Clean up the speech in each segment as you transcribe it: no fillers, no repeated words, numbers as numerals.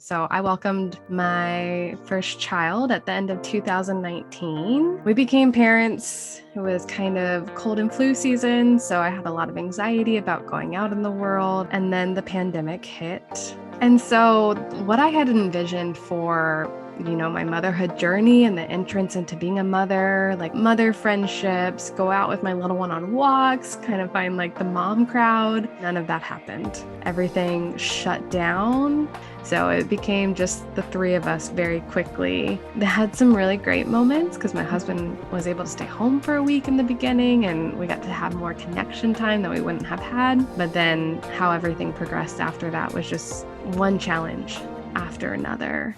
So I welcomed my first child at the end of 2019. We became parents. It was kind of cold and flu season, so I had a lot of anxiety about going out in the world. And then the pandemic hit. And so what I had envisioned for my motherhood journey and the entrance into being a mother, like mother friendships, go out with my little one on walks, kind of find like the mom crowd. None of that happened. Everything shut down. So it became just the three of us very quickly. They had some really great moments because my husband was able to stay home for a week in the beginning and we got to have more connection time that we wouldn't have had. But then how everything progressed after that was just one challenge after another.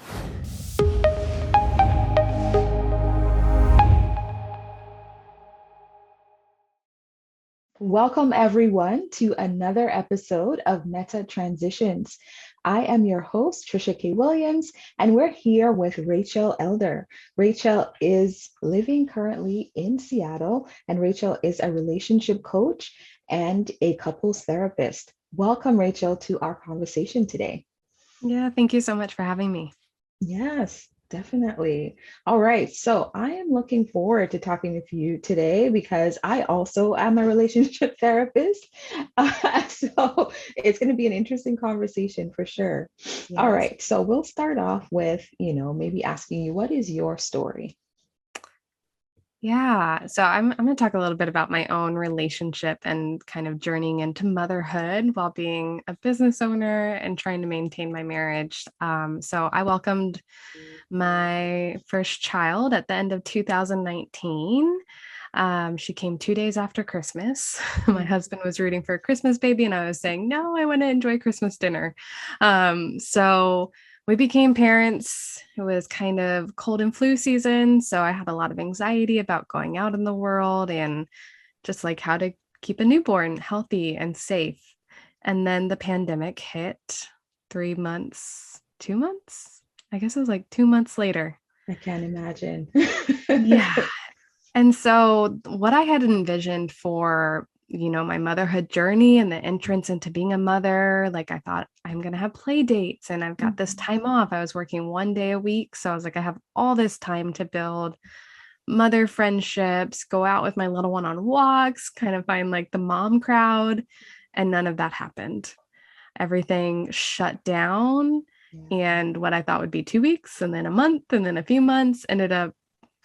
Welcome, everyone, to another episode of Meta Transitions. I am your host, Trisha K. Williams, and we're here with Rachel Elder. Rachel is living currently in Seattle, and Rachel is a relationship coach and a couples therapist. Welcome, Rachel, to our conversation today. Yeah, thank you so much for having me. Yes, definitely. All right. So I am looking forward to talking with you today because I also am a relationship therapist. So it's going to be an interesting conversation for sure. All Yes. right. So we'll start off with, maybe asking you, what is your story? Yeah. So I'm going to talk a little bit about my own relationship and kind of journeying into motherhood while being a business owner and trying to maintain my marriage. So I welcomed my first child at the end of 2019. She came 2 days after Christmas. My husband was rooting for a Christmas baby, and I was saying, no, I want to enjoy Christmas dinner. So we became parents. It was kind of cold and flu season. So I had a lot of anxiety about going out in the world and just like how to keep a newborn healthy and safe. And then the pandemic hit 3 months, 2 months. I guess it was like 2 months later. I can't imagine. Yeah. And so what I had envisioned for, my motherhood journey and the entrance into being a mother, like I thought I'm going to have play dates and I've got this time off. I was working 1 day a week. So I was like, I have all this time to build mother friendships, go out with my little one on walks, kind of find like the mom crowd. And none of that happened. Everything shut down. Yeah. And what I thought would be 2 weeks and then a month and then a few months ended up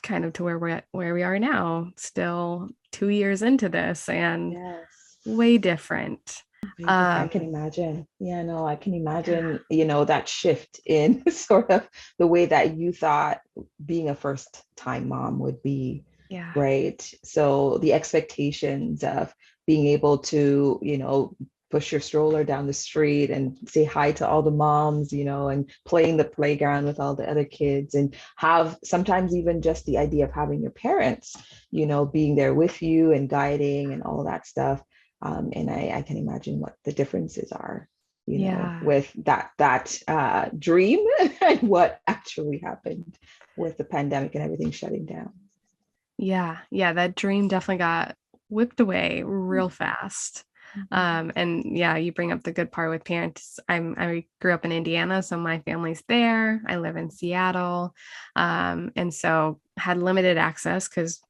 kind of to where we are now, still 2 years into this and Yes. way different. Way different. I can Um, imagine. Yeah, no, I can yeah, imagine, that shift in sort of the way that you thought being a first time mom would be, yeah, right? So the expectations of being able to, push your stroller down the street and say hi to all the moms, and playing the playground with all the other kids and have sometimes even just the idea of having your parents, being there with you and guiding and all that stuff. And I can imagine what the differences are, yeah. with that dream and what actually happened with the pandemic and everything shutting down. Yeah, that dream definitely got whipped away real fast. Mhm. And yeah, you bring up the good part with parents. I grew up in Indiana, so my family's there. I live in Seattle. And so had limited access because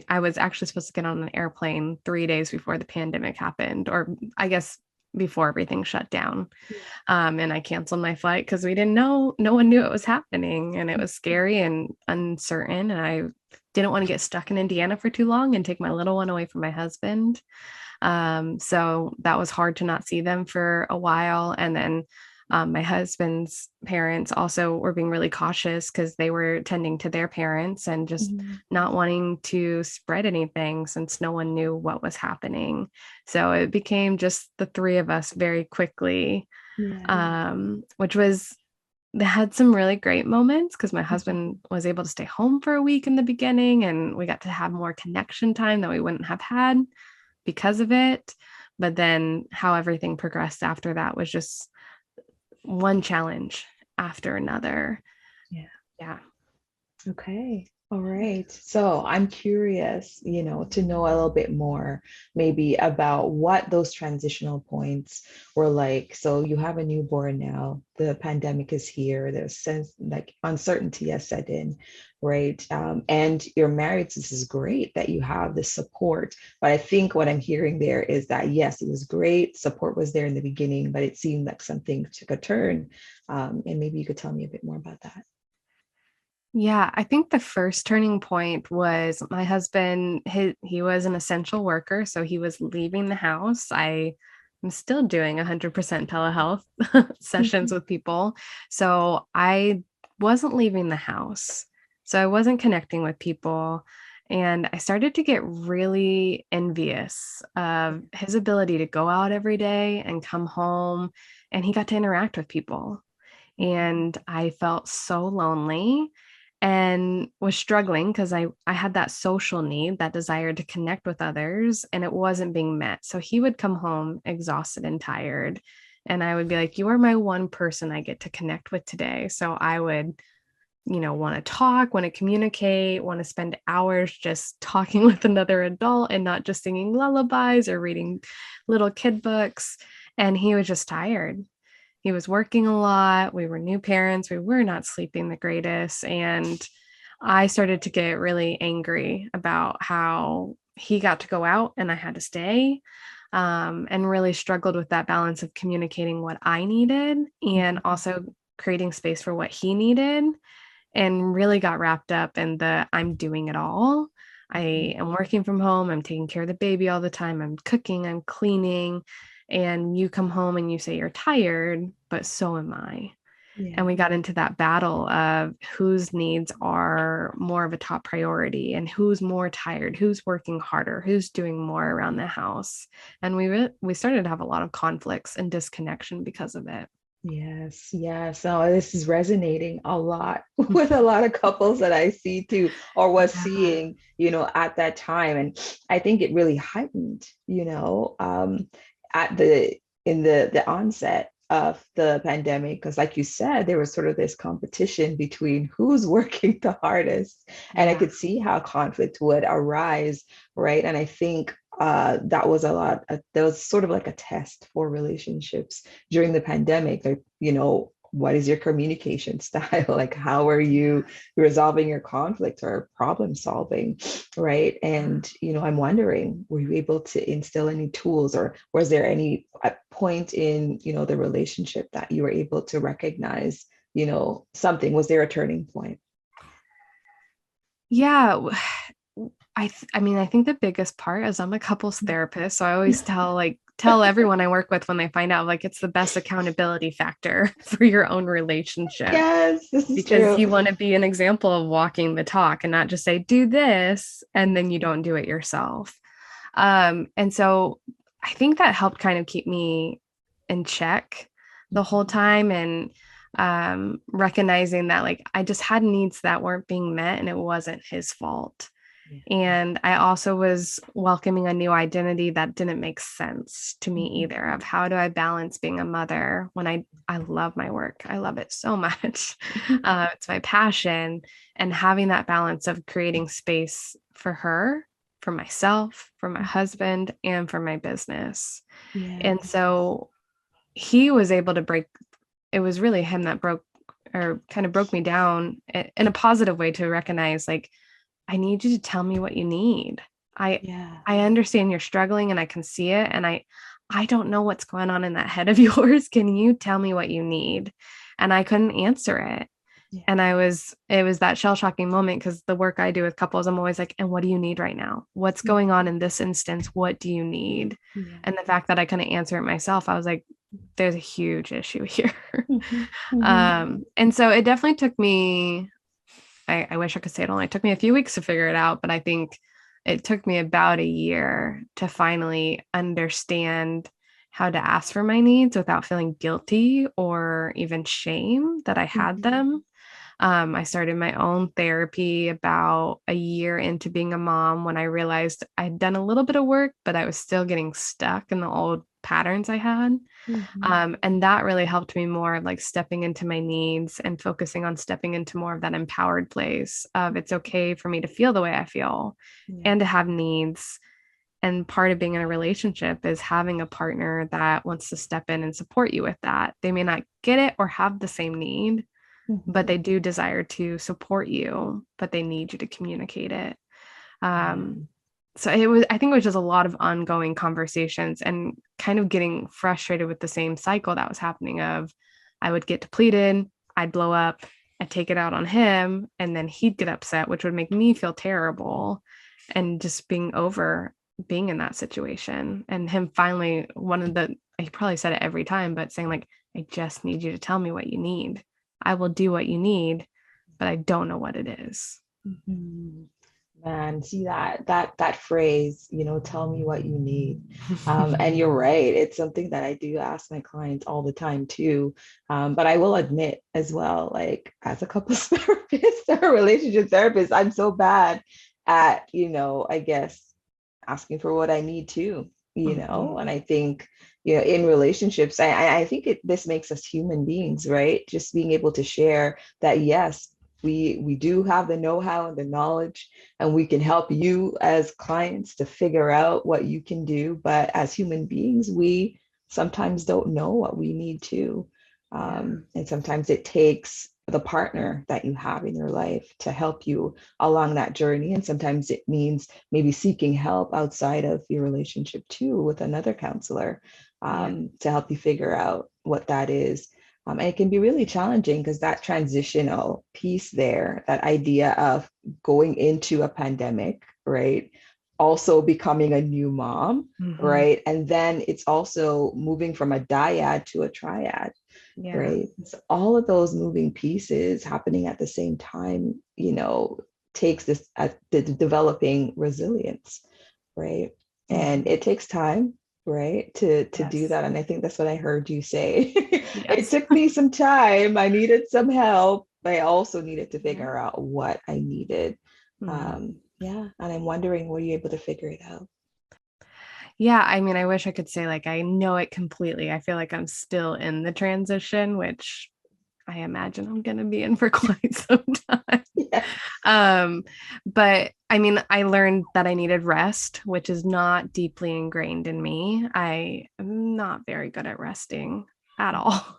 I was actually supposed to get on an airplane 3 days before the pandemic happened, or I guess before everything shut down. And I canceled my flight because we didn't know, no one knew it was happening. And it was scary and uncertain. And I didn't want to get stuck in Indiana for too long and take my little one away from my husband. So that was hard to not see them for a while. And then my husband's parents also were being really cautious because they were tending to their parents and just Mhm. not wanting to spread anything since no one knew what was happening. So it became just the three of us very quickly, Yeah. which was they had some really great moments because my Mhm. husband was able to stay home for a week in the beginning and we got to have more connection time that we wouldn't have had because of it. But then how everything progressed after that was just one challenge after another. Yeah. Yeah. Okay. All right. So I'm curious, to know a little bit more maybe about what those transitional points were like. So you have a newborn now, the pandemic is here, there's sense like uncertainty has set in, right? And you're married, so this is great that you have the support. But I think what I'm hearing there is that, yes, it was great, support was there in the beginning, but it seemed like something took a turn. And maybe you could tell me a bit more about that. Yeah, I think the first turning point was my husband, he was an essential worker, so he was leaving the house. I am still doing 100% telehealth sessions Mhm. with people. So I wasn't leaving the house. So I wasn't connecting with people. And I started to get really envious of his ability to go out every day and come home, and he got to interact with people. And I felt so lonely and was struggling because I had that social need, that desire to connect with others, and it wasn't being met. So he would come home exhausted and tired. And I would be like, you are my one person I get to connect with today. So I would, want to talk, want to communicate, want to spend hours just talking with another adult and not just singing lullabies or reading little kid books. And he was just tired. He was working a lot. We were new parents. We were not sleeping the greatest. And I started to get really angry about how he got to go out and I had to stay, and really struggled with that balance of communicating what I needed and also creating space for what he needed, and really got wrapped up in the I'm doing it all. I am working from home. I'm taking care of the baby all the time. I'm cooking, I'm cleaning. And you come home and you say you're tired, but so am I. And Yeah. we got into that battle of whose needs are more of a top priority and who's more tired, who's working harder, who's doing more around the house. And we started to have a lot of conflicts and disconnection because of it. Yes, yes. So this is resonating a lot with a lot of couples that I see too, or was Yeah. seeing, at that time. And I think it really heightened, at the in the onset of the pandemic, because like you said, there was sort of this competition between who's working the hardest. And I Yeah. could see how conflict would arise, right? And I think that was that was sort of like a test for relationships during the pandemic. Like, what is your communication style? Like, how are you resolving your conflict or problem solving? Right. And, I'm wondering, were you able to instill any tools, or was there any point in, the relationship that you were able to recognize, something? Was there a turning point? Yeah. I mean, I think the biggest part is I'm a couples therapist. So I always tell everyone I work with when they find out, like, it's the best accountability factor for your own relationship, Yes, this is because true. you want to be an example of walking the talk and not just say, do this, and then you don't do it yourself. And so I think that helped kind of keep me in check the whole time, and recognizing that, like, I just had needs that weren't being met and it wasn't his fault. Yeah. And I also was welcoming a new identity that didn't make sense to me Mhm. either, of how do I balance being a mother when I love my work. I love it so much. It's my passion, and having that balance of creating space for her, for myself, for my husband, and for my business. Yeah. And so he was able to break, it was really him that broke, or kind of broke me down in a positive way, to recognize, like, I need you to tell me what you need. I Yeah. I understand you're struggling and I can see it, and I don't know what's going on in that head of yours. Can you tell me what you need? And I couldn't answer it. Yeah. And it was that shell shocking moment, because the work I do with couples, I'm always like, and what do you need right now? What's going on in this instance? What do you need? Yeah. And the fact that I couldn't answer it myself, I was like, there's a huge issue here. Mhm. Mhm. And so it definitely took me, I wish I could say it only took me a few weeks to figure it out, but I think it took me about a year to finally understand how to ask for my needs without feeling guilty or even shame that I had Mhm. them. I started my own therapy about a year into being a mom, when I realized I'd done a little bit of work, but I was still getting stuck in the old patterns I had. And that really helped me more of like stepping into my needs and focusing on stepping into more of that empowered place of it's okay for me to feel the way I feel and to have needs. And part of being in a relationship is having a partner that wants to step in and support you with that. They may not get it or have the same need, but they do desire to support you, but they need you to communicate it. So I think it was just a lot of ongoing conversations and kind of getting frustrated with the same cycle that was happening of I would get depleted, I'd blow up, I'd take it out on him, and then he'd get upset, which would make me feel terrible. And just being over being in that situation. And him finally, he probably said it every time, but saying like, I just need you to tell me what you need. I will do what you need, but I don't know what it is. Man, see that phrase, tell me what you need. And you're right. It's something that I do ask my clients all the time too. But I will admit as well, like as a couples therapist or a relationship therapist, I'm so bad at, I guess asking for what I need too, and I think, in relationships, I think this makes us human beings, right? Just being able to share that, yes, we do have the know-how and the knowledge, and we can help you as clients to figure out what you can do. But as human beings, we sometimes don't know what we need to. And sometimes it takes the partner that you have in your life to help you along that journey. And sometimes it means maybe seeking help outside of your relationship too, with another counselor to help you figure out what that is. And it can be really challenging because that transitional piece there, that idea of going into a pandemic, right? Also becoming a new mom, right? And then it's also moving from a dyad to a triad, right? So all of those moving pieces happening at the same time, takes this the developing resilience, right? And it takes time, right, to do that. And I think that's what I heard you say. It took me some time. I needed some help. I also needed to figure out what I needed. And I'm wondering, were you able to figure it out? Yeah, I mean, I wish I could say like I know it completely. I feel like I'm still in the transition, which I imagine I'm going to be in for quite some time. But I mean, I learned that I needed rest, which is not deeply ingrained in me. I am not very good at resting at all.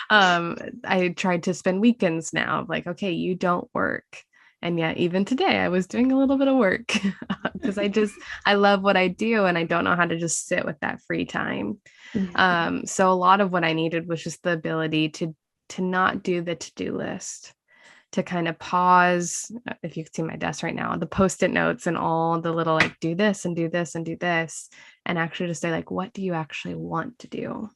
I tried to spend weekends now, like, okay, you don't work. And yet, even today, I was doing a little bit of work because I love what I do and I don't know how to just sit with that free time. So a lot of what I needed was just the ability to not do the to-do list, to kind of pause. If you can see my desk right now, the post-it notes and all the little like do this and do this and do this, and actually just say like, what do you actually want to do?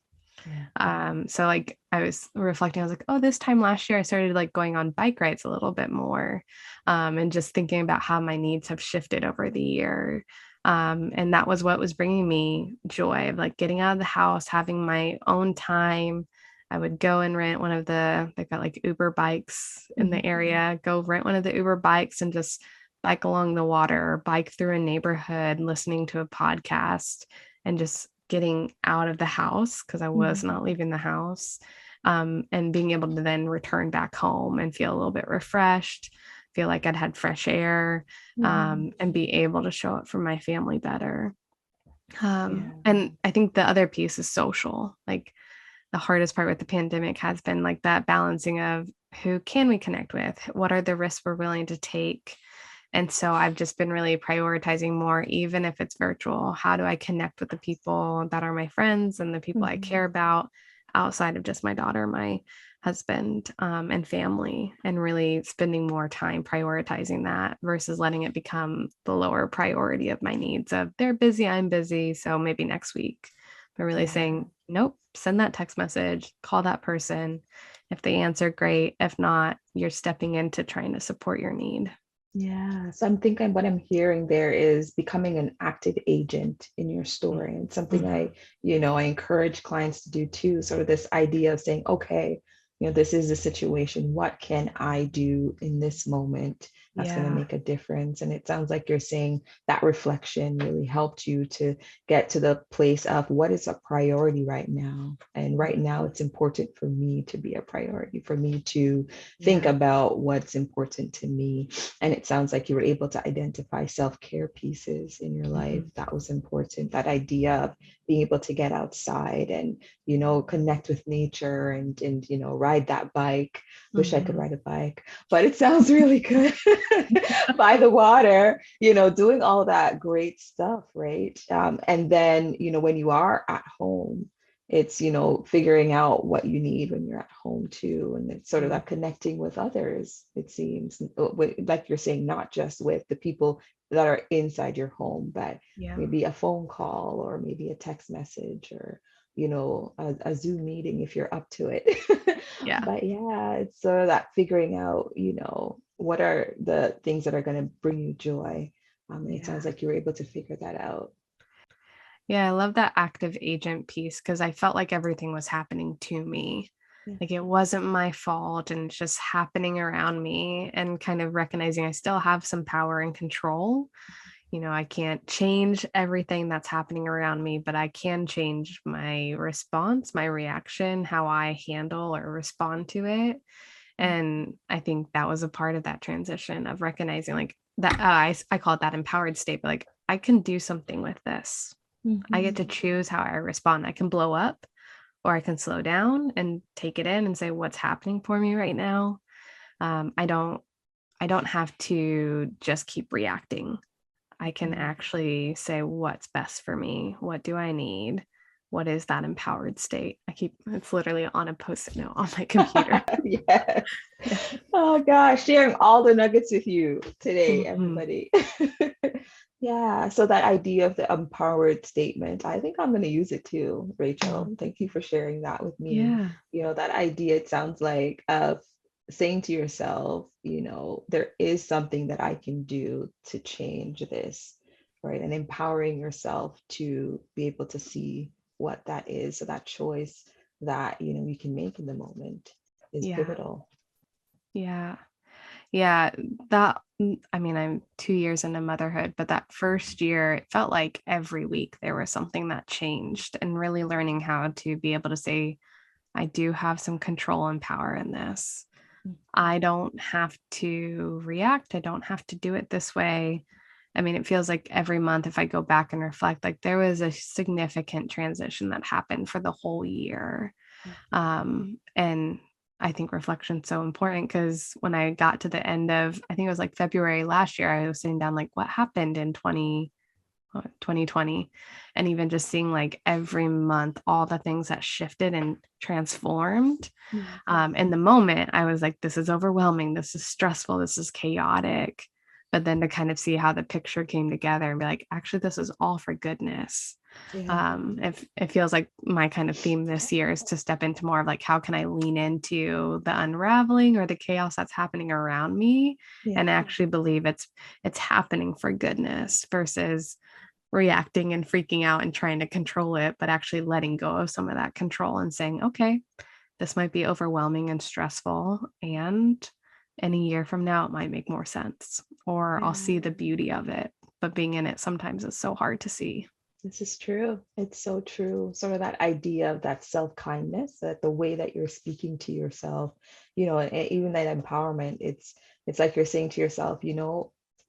So like I was reflecting, I was like, oh, this time last year I started like going on bike rides a little bit more, and just thinking about how my needs have shifted over the year. And that was what was bringing me joy of like getting out of the house, having my own time. I would go and rent they've got like Uber bikes in the area, go rent one of the Uber bikes and just bike along the water or bike through a neighborhood, listening to a podcast and just getting out of the house because I was not leaving the house, and being able to then return back home and feel a little bit refreshed, feel like I'd had fresh air, and be able to show up for my family better. And I think the other piece is social. Like the hardest part with the pandemic has been like that balancing of who can we connect with? What are the risks we're willing to take? And so I've just been really prioritizing more, even if it's virtual. How do I connect with the people that are my friends and the people I care about outside of just my daughter, my husband, and family, and really spending more time prioritizing that versus letting it become the lower priority of my needs of they're busy, I'm busy, so maybe next week. But really saying, nope, send that text message, call that person. If they answer, great. If not, you're stepping into trying to support your need. Yeah. So I'm thinking what I'm hearing there is becoming an active agent in your story. And something I encourage clients to do too, sort of this idea of saying, okay, this is the situation. What can I do in this moment that's going to Yeah. make a difference? And it sounds like you're saying that reflection really helped you to get to the place of what is a priority right now. And right now, it's important for me to be a priority, for me to think Yeah. about what's important to me. And it sounds like you were able to identify self-care pieces in your life. Mhm. That was important. That idea of being able to get outside and connect with nature and ride that bike. Wish I could Mhm. ride a bike, but it sounds really good. By the water, doing all that great stuff, right? And then when you are at home, it's figuring out what you need when you're at home too, and it's sort of Mhm. that connecting with others, it seems, like you're saying, not just with the people that are inside your home, but Yeah. maybe a phone call or maybe a text message or a Zoom meeting if you're up to it. Yeah. But yeah, it's sort of that figuring out, what are the things that are going to bring you joy. And it sounds Yeah. like you were able to figure that out. Yeah, I love that active agent piece because I felt like everything was happening to me. Yeah. Like it wasn't my fault and it's just happening around me, and kind of recognizing I still have some power and control. I can't change everything that's happening around me, but I can change my response, my reaction, how I handle or respond to it. And I think that was a part of that transition of recognizing like that. I call it that empowered state, but like I can do something with this. I get to Mhm. choose how I respond. I can blow up or I can slow down and take it in and say what's happening for me right now. I don't have to just keep reacting. I can Mhm. actually say what's best for me. What do I need? What is that empowered state? It's literally on a post-it note on my computer. Yes. Oh gosh, sharing all the nuggets with you today, Mhm. everybody. Yeah, so that idea of the empowered statement, I think I'm going to use it too, Mhm. Rachel. Thank you for sharing that with me. Yeah. That idea, it sounds like, of saying to yourself, there is something that I can do to change this, right? And empowering yourself to be able to see what that is. So that choice that, you can make in the moment is Yeah. pivotal. Yeah. Yeah, I mean, I'm 2 years into motherhood, but that first year, it felt like every week there was something that changed, and really learning how to be able to say, I do have some control and power in this. I don't have to react. I don't have to do it this way. I mean, it feels like every month, if I go back and reflect, like there was a significant transition that happened for the whole year. And I think reflection's so important because when I got to the end of, I think it was like February last year, I was sitting down like, what happened in 2020? And even just seeing like every month, all the things that shifted and transformed. Mhm. In the moment, I was like, this is overwhelming. This is stressful. This is chaotic. But then to kind of see how the picture came together and be like, actually, this is all for goodness. Yeah. It feels like my kind of theme this year is to step into more of like, how can I lean into the unraveling or the chaos that's happening around me Yeah. and actually believe it's happening for goodness versus reacting and freaking out and trying to control it, but actually letting go of some of that control and saying, okay, this might be overwhelming and stressful. And in a year from now, it might make more sense, or I'll Yeah. see the beauty of it. But being in it sometimes is so hard to see. This is true. It's so true. Sort of that idea of that self-kindness, that the way that you're speaking to yourself, and even that empowerment, it's like you're saying to yourself,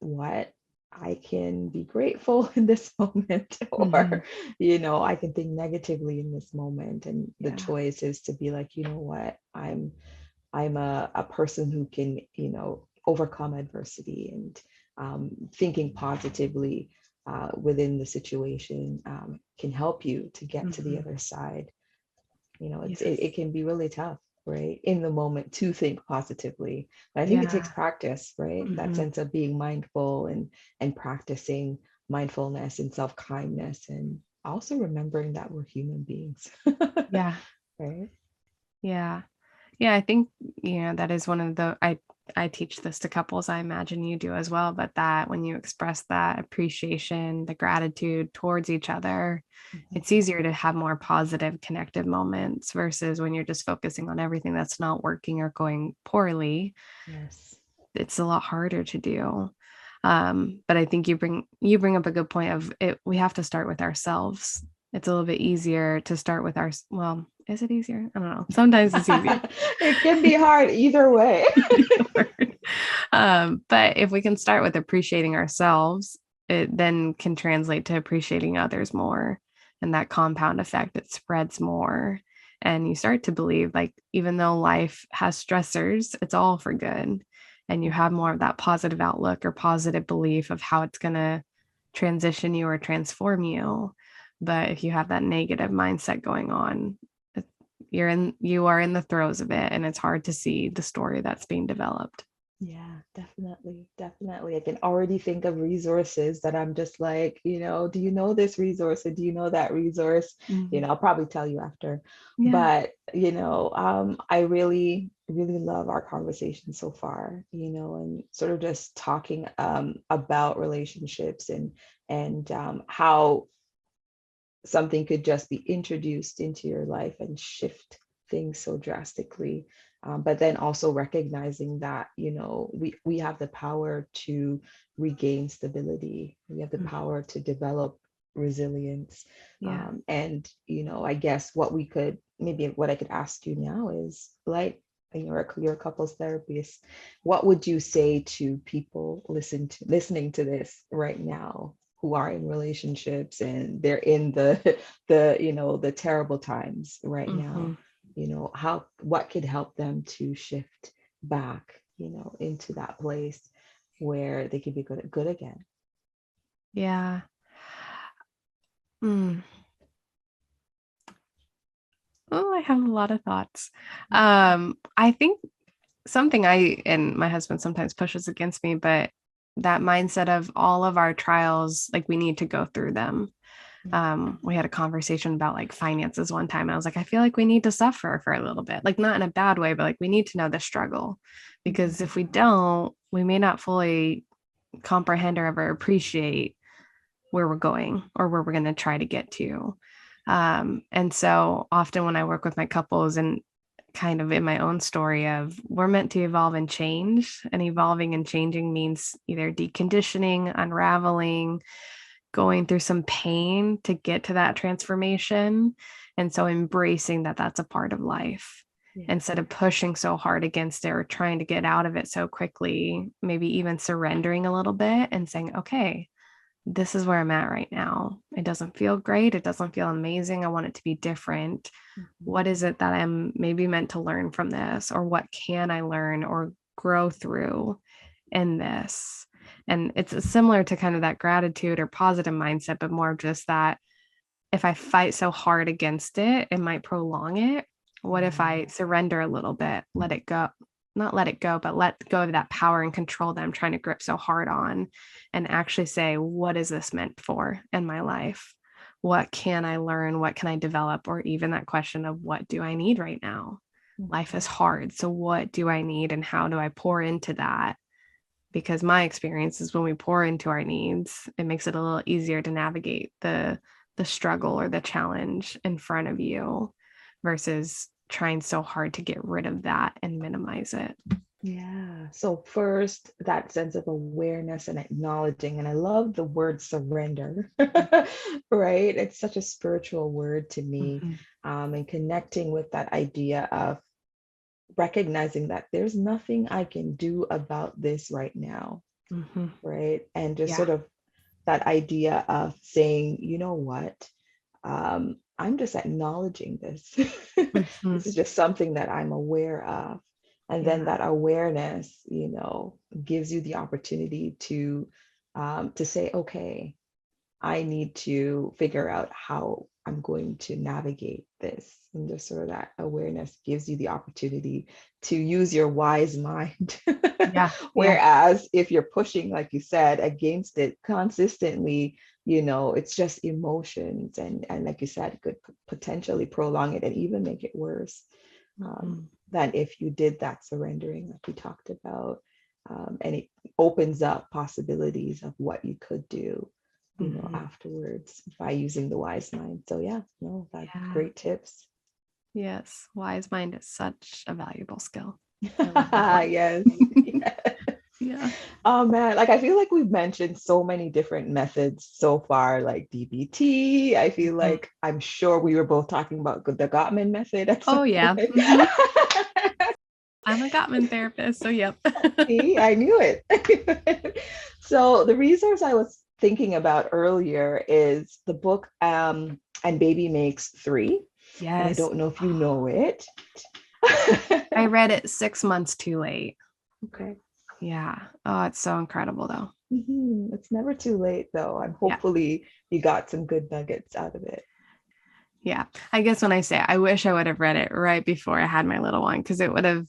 what? I can be grateful in this moment, Mhm. or, I can think negatively in this moment. And the Yeah. choice is to be like, you know what? I'm a person who can, overcome adversity and thinking positively within the situation can help you to get to the Mhm. other side. It Yes. can be really tough, right? In the moment to think positively. But I think it takes Yeah. practice, right? That Mhm. sense of being mindful and practicing mindfulness and self-kindness and also remembering that we're human beings. Yeah. Right? Yeah. Yeah. I think, that is one of the, I I teach this to couples, I imagine you do as well, but that when you express that appreciation, the gratitude towards each other, it's easier to have more positive connective moments versus when you're just focusing on everything that's not working or going poorly. Yes. It's a lot harder to do. But I think you bring up a good point of it. We have to start with ourselves. It's a little bit easier to start with well, is it easier? I don't know. Sometimes it's easier. It can be hard either way. But if we can start with appreciating ourselves, it then can translate to appreciating others more. And that compound effect, it spreads more. And you start to believe, like, even though life has stressors, it's all for good. And you have more of that positive outlook or positive belief of how it's going to transition you or transform you. But if you have that negative mindset going on, you are in the throes of it, and it's hard to see the story that's being developed. Yeah, definitely. Definitely. I can already think of resources that I'm just like, do you know this resource or do you know that resource? Mm-hmm. I'll probably tell you after. Yeah. But, I really, really love our conversation so far, and sort of just talking about relationships and how something could just be introduced into your life and shift things so drastically. But then also recognizing that, we have the power to regain stability. We have the power to develop resilience. Yeah. And, I guess what I could ask you now is, like, you're a couples therapist. What would you say to people listening to this right now, who are in relationships and they're in the terrible times right Mm-hmm. now? What could help them to shift back, into that place where they can be good again? Yeah. Mm. Oh, I have a lot of thoughts. I think something I and my husband sometimes pushes against me, but that mindset of all of our trials, like we need to go through them. We had a conversation about like finances one time. And I was like, I feel like we need to suffer for a little bit, like not in a bad way, but like we need to know the struggle, because if we don't, we may not fully comprehend or ever appreciate where we're going or where we're going to try to get to. And so often when I work with my couples and kind of in my own story of we're meant to evolve and change, and evolving and changing means either deconditioning, unraveling, going through some pain to get to that transformation. And so embracing that that's a part of life, Yeah. instead of pushing so hard against it or trying to get out of it so quickly, maybe even surrendering a little bit and saying, okay, this is where I'm at right now. It doesn't feel great. It doesn't feel amazing. I want it to be different. What is it that I'm maybe meant to learn from this? Or what can I learn or grow through in this? And it's similar to kind of that gratitude or positive mindset, but more of just that if I fight so hard against it, it might prolong it. What if I surrender a little bit, let it go, not let it go, but let go of that power and control that I'm trying to grip so hard on, and actually say, what is this meant for in my life? What can I learn? What can I develop? Or even that question of what do I need right now? Life is hard. So what do I need and how do I pour into that? Because my experience is when we pour into our needs, it makes it a little easier to navigate the struggle or the challenge in front of you versus trying so hard to get rid of that and minimize it. Yeah. So first, that sense of awareness and acknowledging, and I love the word surrender, right? It's such a spiritual word to me, Mm-hmm. and connecting with that idea of recognizing that there's nothing I can do about this right now, Mm-hmm. right? And just Yeah. sort of that idea of saying, you know what? I'm just acknowledging this. Mm-hmm. This is just something that I'm aware of. And then Yeah. that awareness, gives you the opportunity to say, okay, I need to figure out how I'm going to navigate this. And just sort of that awareness gives you the opportunity to use your wise mind. Yeah. Yeah. Whereas if you're pushing, like you said, against it consistently, it's just emotions. And like you said, it could potentially prolong it and even make it worse. Mm-hmm. than if you did that surrendering like we talked about. And it opens up possibilities of what you could do, afterwards by using the wise mind. So yeah, no, that's Yeah. great tips. Yes. Wise mind is such a valuable skill. I love that word. Yes. Yes. Yeah. Oh man, like I feel like we've mentioned so many different methods so far, like DBT. I feel Mhm. like I'm sure we were both talking about the Gottman method at some Oh, yeah. point. I'm a Gottman therapist. So, yep. See, I knew it. So the resource I was thinking about earlier is the book And Baby Makes Three. And I Yes. don't know if you know it. I read it 6 months too late. Okay. Yeah. Oh, it's so incredible, though. It's never too late though. And Yeah. hopefully you got some good nuggets out of it. Yeah. I guess when I say I wish I would have read it right before I had my little one, because it would have,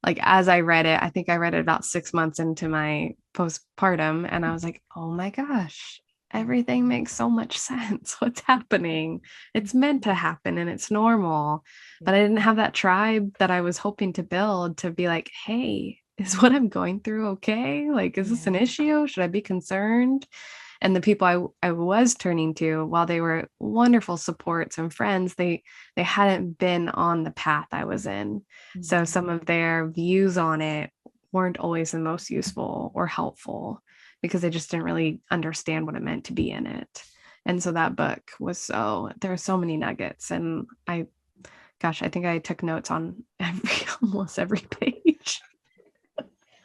like, as I read it, I think I read it about 6 months into my postpartum, and I was like, oh my gosh, everything makes so much sense. What's happening? It's meant to happen and it's normal. But I didn't have that tribe that I was hoping to build to be like, hey, is what I'm going through okay? Like, is this an Yeah. issue? Should I be concerned? And the people I was turning to, while they were wonderful supports and friends, they hadn't been on the path I was in. So some of their views on it weren't always the most useful or helpful because they just didn't really understand what it meant to be in it. And so that book was there were so many nuggets. And I think I took notes on almost every page.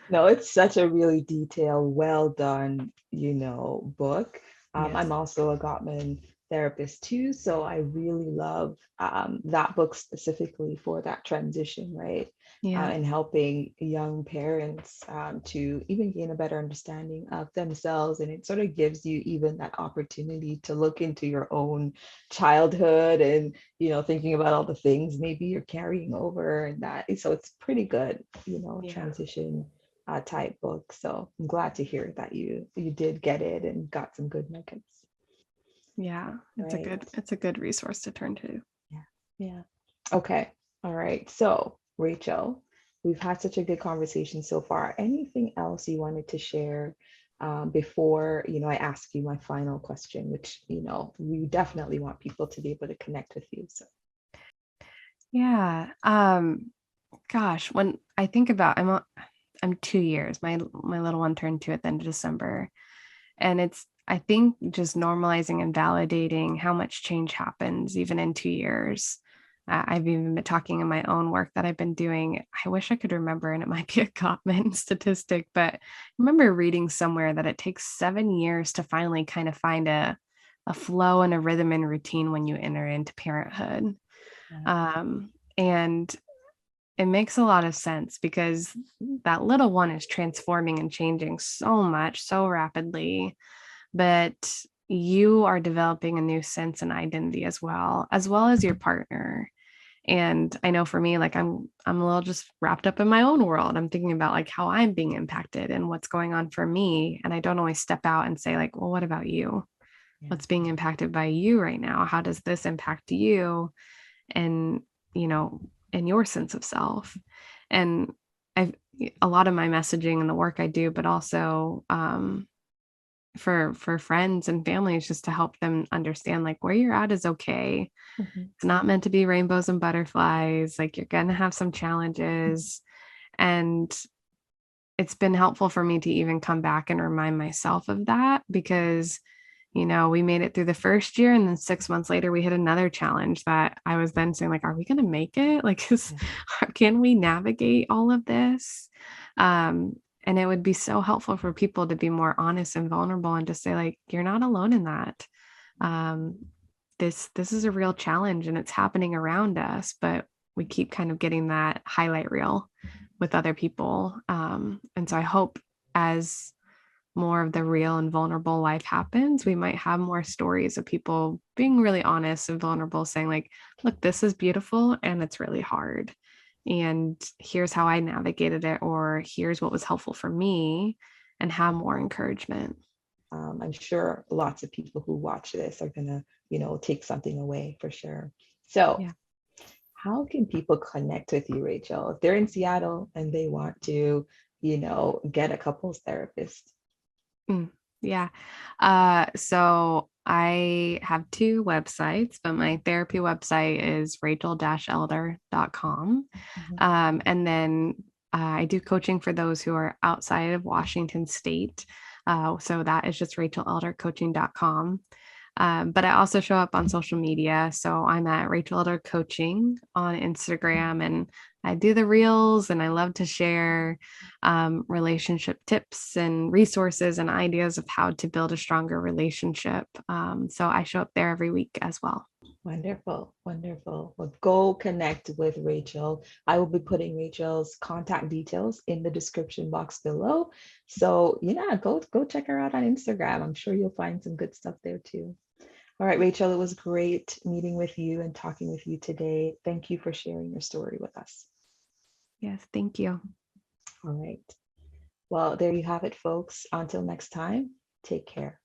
No, it's such a really detailed, well done, book. Yes. I'm also a Gottman therapist too, so I really love that book specifically for that transition, right? Yeah. And helping young parents to even gain a better understanding of themselves. And it sort of gives you even that opportunity to look into your own childhood and, thinking about all the things maybe you're carrying over and that. So it's pretty good, Yeah. transition type book. So I'm glad to hear that you did get it and got some good nuggets. Yeah. Right. It's a good resource to turn to. Yeah. Yeah. Okay. All right. So Rachel, we've had such a good conversation so far. Anything else you wanted to share before I ask you my final question, which we definitely want people to be able to connect with you. So Yeah. Gosh, when I think about I'm 2 years. My little one turned 2 at the end of December. And it's, I think, just normalizing and validating how much change happens even in 2 years. I've even been talking in my own work that I've been doing. I wish I could remember, and it might be a Gottman statistic, but I remember reading somewhere that it takes 7 years to finally kind of find a flow and a rhythm and routine when you enter into parenthood. yeah. And it makes a lot of sense because that little one is transforming and changing so much, so rapidly, but you are developing a new sense and identity as well as your partner. And I know for me, like I'm a little just wrapped up in my own world. I'm thinking about like how I'm being impacted and what's going on for me. And I don't always step out and say like, well, what about you? Yeah. What's being impacted by you right now? How does this impact you? And, in your sense of self. And I've a lot of my messaging and the work I do, but also for friends and families, just to help them understand like where you're at is okay. Mhm. It's not meant to be rainbows and butterflies. Like, you're gonna have some challenges. And it's been helpful for me to even come back and remind myself of that because we made it through the first year, and then 6 months later we hit another challenge that I was then saying like, are we going to make it? Like, can we navigate all of this? And it would be so helpful for people to be more honest and vulnerable and just say like, you're not alone in that. um, this is a real challenge and it's happening around us, but we keep kind of getting that highlight reel with other people. And so I hope as more of the real and vulnerable life happens, we might have more stories of people being really honest and vulnerable, saying like, look, this is beautiful and it's really hard. And here's how I navigated it, or here's what was helpful for me, and have more encouragement. I'm sure lots of people who watch this are gonna, take something away for sure. So Yeah. How can people connect with you, Rachel, if they're in Seattle and they want to, get a couples therapist? Mm, yeah. So I have two websites, but my therapy website is rachel-elder.com. Mhm. And then I do coaching for those who are outside of Washington State. So that is just racheleldercoaching.com. But I also show up on social media. So I'm at Rachel Elder Coaching on Instagram, and I do the reels, and I love to share relationship tips and resources and ideas of how to build a stronger relationship. So I show up there every week as well. Wonderful, wonderful. Well, go connect with Rachel. I will be putting Rachel's contact details in the description box below. So yeah, go check her out on Instagram. I'm sure you'll find some good stuff there too. All right, Rachel, it was great meeting with you and talking with you today. Thank you for sharing your story with us. Yes, thank you. All right. Well, there you have it, folks. Until next time, take care.